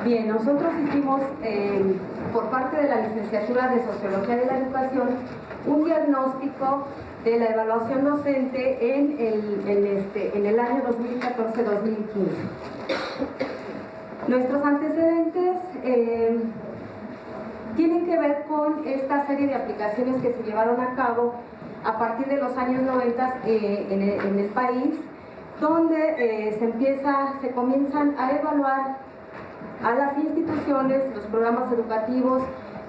Bien, nosotros hicimos por parte de la licenciatura de Sociología de la Educación un diagnóstico de la evaluación docente en el año 2014-2015. Nuestros antecedentes tienen que ver con esta serie de aplicaciones que se llevaron a cabo a partir de los años 90 en el país, donde se comienzan a evaluar a las instituciones, los programas educativos,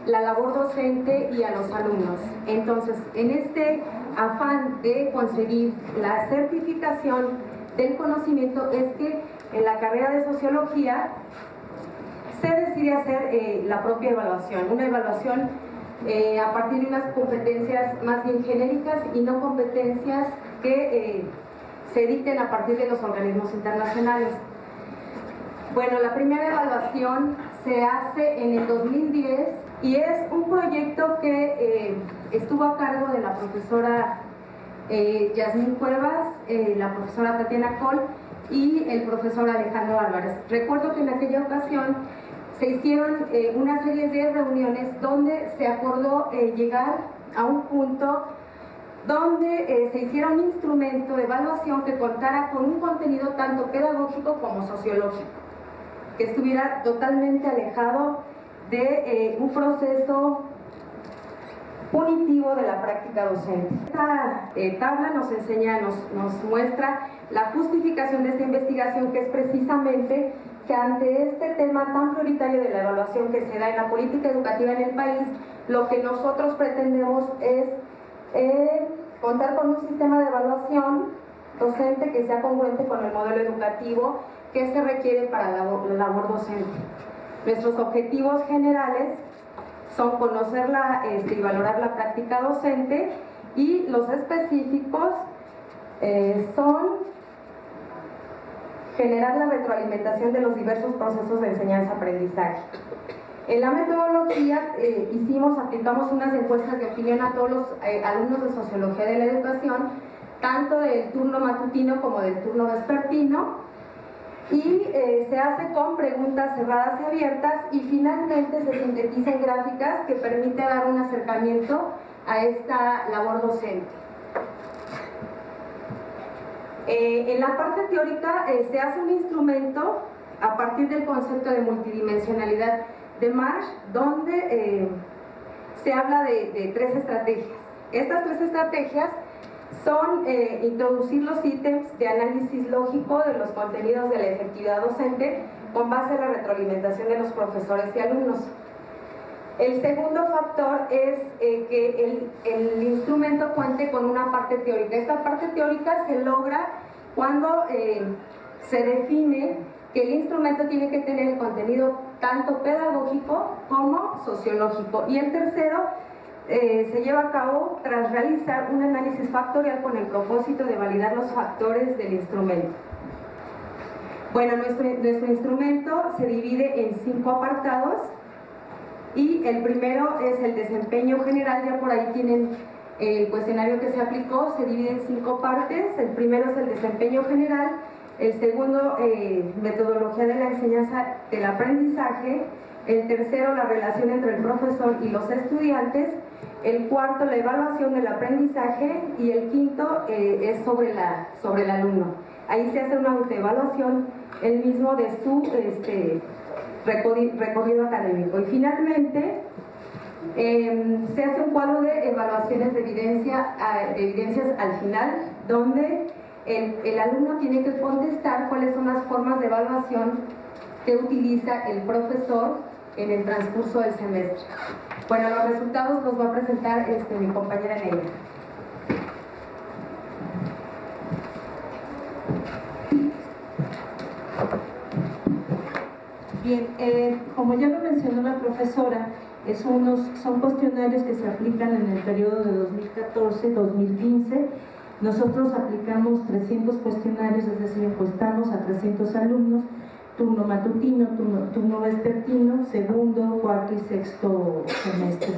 la labor docente y a los alumnos. Entonces, en este afán de conseguir la certificación del conocimiento es que en la carrera de Sociología se decide hacer la propia evaluación, una evaluación a partir de unas competencias más bien genéricas y no competencias que se dicten a partir de los organismos internacionales. Bueno, la primera evaluación se hace en el 2010 y es un proyecto que estuvo a cargo de la profesora Yasmín Cuevas, la profesora Tatiana Coll y el profesor Alejandro Álvarez. Recuerdo que en aquella ocasión se hicieron una serie de reuniones donde se acordó llegar a un punto donde se hiciera un instrumento de evaluación que contara con un contenido tanto pedagógico como sociológico, que estuviera totalmente alejado de un proceso punitivo de la práctica docente. Esta tabla nos muestra la justificación de esta investigación, que es precisamente que ante este tema tan prioritario de la evaluación que se da en la política educativa en el país, lo que nosotros pretendemos es contar con un sistema de evaluación docente que sea congruente con el modelo educativo que se requiere para la labor docente. Nuestros objetivos generales son conocer y valorar la práctica docente, y los específicos son generar la retroalimentación de los diversos procesos de enseñanza-aprendizaje. En la metodología aplicamos unas encuestas de opinión a todos los alumnos de Sociología de la Educación, tanto del turno matutino como del turno vespertino, y se hace con preguntas cerradas y abiertas, y finalmente se sintetizan gráficas que permiten dar un acercamiento a esta labor docente. En la parte teórica se hace un instrumento a partir del concepto de multidimensionalidad de Marsh, donde se habla de tres estrategias. Estas tres estrategias son introducir los ítems de análisis lógico de los contenidos de la efectividad docente con base en la retroalimentación de los profesores y alumnos. El segundo factor es que el instrumento cuente con una parte teórica. Esta parte teórica se logra cuando se define que el instrumento tiene que tener contenido tanto pedagógico como sociológico. Y el tercero se lleva a cabo tras realizar un análisis factorial con el propósito de validar los factores del instrumento. Bueno, nuestro instrumento se divide en 5 apartados, y el primero es el desempeño general. Ya por ahí tienen el cuestionario que se aplicó, se divide en 5 partes. El primero es el desempeño general, el segundo, metodología de la enseñanza del aprendizaje, el tercero, la relación entre el profesor y los estudiantes, el cuarto, la evaluación del aprendizaje, y el quinto es sobre el alumno. Ahí se hace una autoevaluación, el mismo de su recorrido académico. Y finalmente se hace un cuadro de evaluaciones de evidencias al final, donde el alumno tiene que contestar cuáles son las formas de evaluación que utiliza el profesor en el transcurso del semestre. Bueno, los resultados los va a presentar mi compañera Neira. Bien, como ya lo mencionó la profesora, son cuestionarios que se aplican en el periodo de 2014-2015. Nosotros aplicamos 300 cuestionarios, es decir, encuestamos a 300 alumnos, turno matutino, turno vespertino, segundo, cuarto y sexto semestre.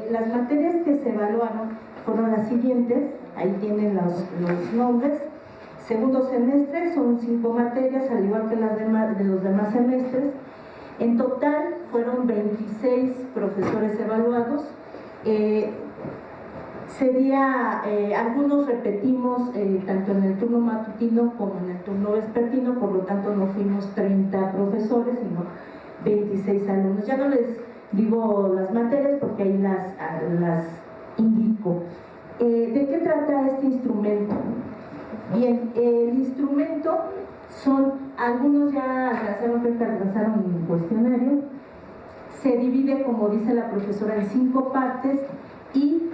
Las materias que se evaluaron fueron las siguientes, ahí tienen los nombres. Segundo semestre son 5 materias, al igual que las de los demás semestres. En total fueron 26 profesores evaluados. Algunos repetimos tanto en el turno matutino como en el turno vespertino, por lo tanto no fuimos 30 profesores, sino 26 alumnos. Ya no les digo las materias porque ahí las indico. ¿De qué trata este instrumento? Bien, el instrumento algunos ya alcanzaron un cuestionario, se divide, como dice la profesora, en 5 partes y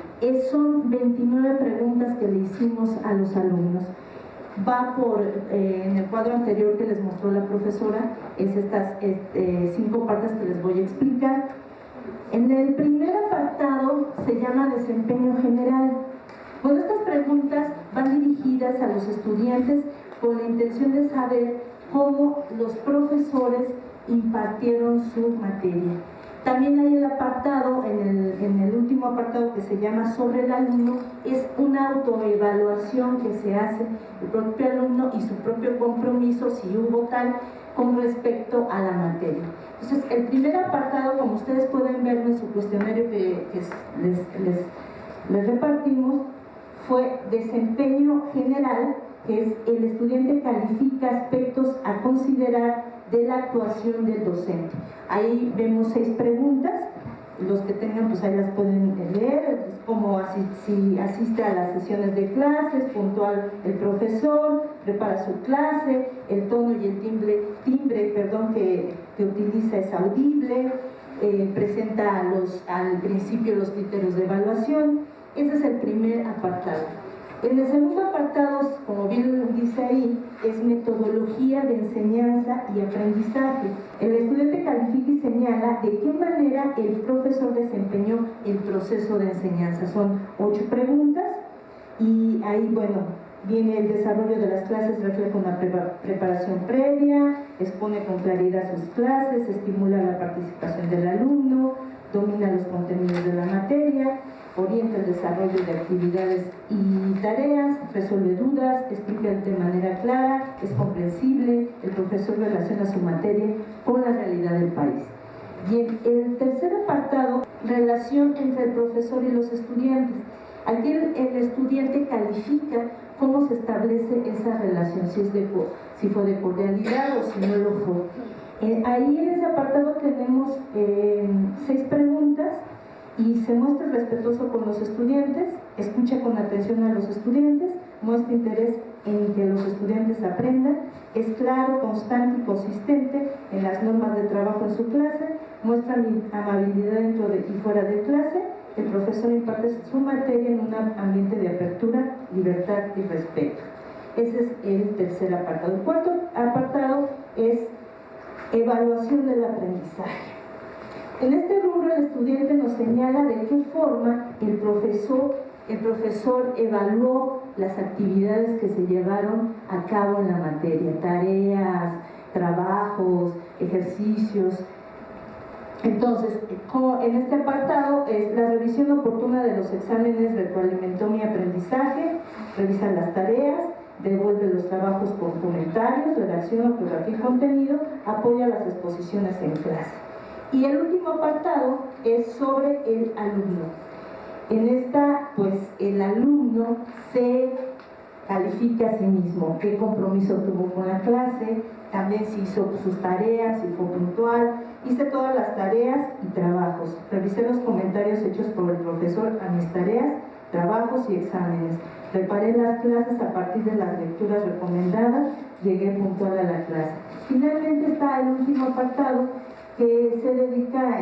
son 29 preguntas que le hicimos a los alumnos. Va en el cuadro anterior que les mostró la profesora, es estas 5 partes que les voy a explicar. En el primer apartado se llama desempeño general. Bueno, estas preguntas van dirigidas a los estudiantes con la intención de saber cómo los profesores impartieron su materia. También hay el apartado, en el último apartado que se llama sobre el alumno, es una autoevaluación que se hace el propio alumno y su propio compromiso, si hubo tal, con respecto a la materia. Entonces, el primer apartado, como ustedes pueden ver en su cuestionario que les repartimos, fue desempeño general, que es el estudiante califica aspectos a considerar de la actuación del docente. Ahí vemos 6 preguntas, los que tengan pues ahí las pueden leer, como si asiste a las sesiones de clases, puntual el profesor, prepara su clase, el tono y el timbre que utiliza es audible, presenta al principio los criterios de evaluación. Ese es el primer apartado. En el segundo apartado, como bien dice ahí, es metodología de enseñanza y aprendizaje. El estudiante califica y señala de qué manera el profesor desempeñó el proceso de enseñanza. Son 8 preguntas y ahí, bueno, viene el desarrollo de las clases, refleja una preparación previa, expone con claridad sus clases, estimula la participación del alumno, domina los contenidos de la materia, orienta el desarrollo de actividades y tareas, resuelve dudas, explica de manera clara, es comprensible, el profesor relaciona su materia con la realidad del país. Y el tercer apartado, relación entre el profesor y los estudiantes. Aquí el estudiante califica cómo se establece esa relación, si fue de cordialidad o si no lo fue. Ahí en ese apartado tenemos 6 preguntas y se muestra respetuoso con los estudiantes, escucha con atención a los estudiantes, muestra interés en que los estudiantes aprendan, es claro, constante y consistente en las normas de trabajo en su clase, muestra amabilidad dentro y fuera de clase, el profesor imparte su materia en un ambiente de apertura, libertad y respeto. Ese es el tercer apartado. El cuarto apartado es evaluación del aprendizaje. En este rubro el estudiante nos señala de qué forma el profesor evaluó las actividades que se llevaron a cabo en la materia, tareas, trabajos, ejercicios. Entonces, en este apartado es la revisión oportuna de los exámenes, retroalimentó mi aprendizaje, revisa las tareas, devuelve los trabajos con comentarios, redacción, ortografía y contenido, apoya las exposiciones en clase. Y el último apartado es sobre el alumno. En esta, pues, el alumno se califica a sí mismo, qué compromiso tuvo con la clase, también si hizo sus tareas, si fue puntual, hice todas las tareas y trabajos, revisé los comentarios hechos por el profesor a mis tareas, trabajos y exámenes, preparé las clases a partir de las lecturas recomendadas, llegué puntual a la clase. Finalmente está el último apartado, que se dedica,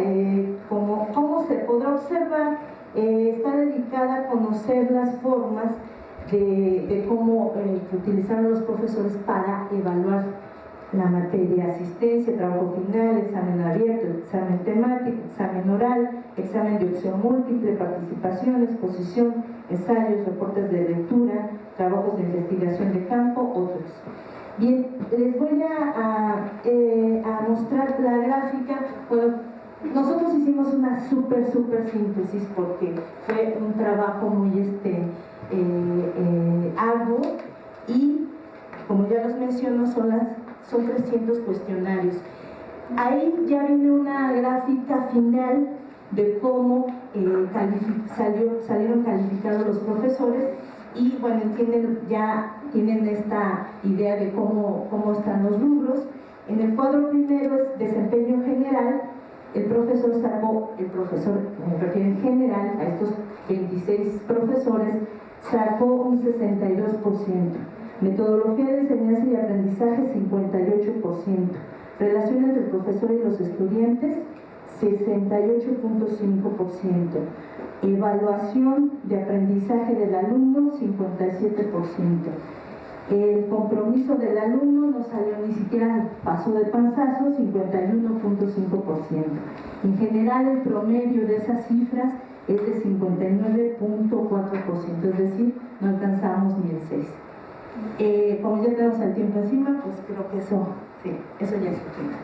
como se podrá observar, está dedicada a conocer las formas de cómo utilizaron los profesores para evaluar la materia: asistencia, trabajo final, examen abierto, examen temático, examen oral, examen de opción múltiple, participación, exposición, ensayos, reportes de lectura, trabajos de investigación de campo, otros. Bien, les voy a mostrar la gráfica. Bueno, nosotros hicimos una súper síntesis porque fue un trabajo muy arduo, y como ya los menciono, son 300 cuestionarios. Ahí ya viene una gráfica final de cómo salieron calificados los profesores, y bueno, ya tienen esta idea de cómo están los rubros. En el cuadro primero es desempeño general. El profesor, me refiero en general a estos 26 profesores, sacó un 62%. Metodología de enseñanza y aprendizaje, 58%. Relación entre el profesor y los estudiantes, 68.5%. Evaluación de aprendizaje del alumno, 57%. El compromiso del alumno no salió, ni siquiera pasó de panzazo, 51.5%. En general, el promedio de esas cifras es de 59.4%, es decir, no alcanzamos ni el 6%. Como ya tenemos el tiempo encima, pues creo que eso ya es suficiente.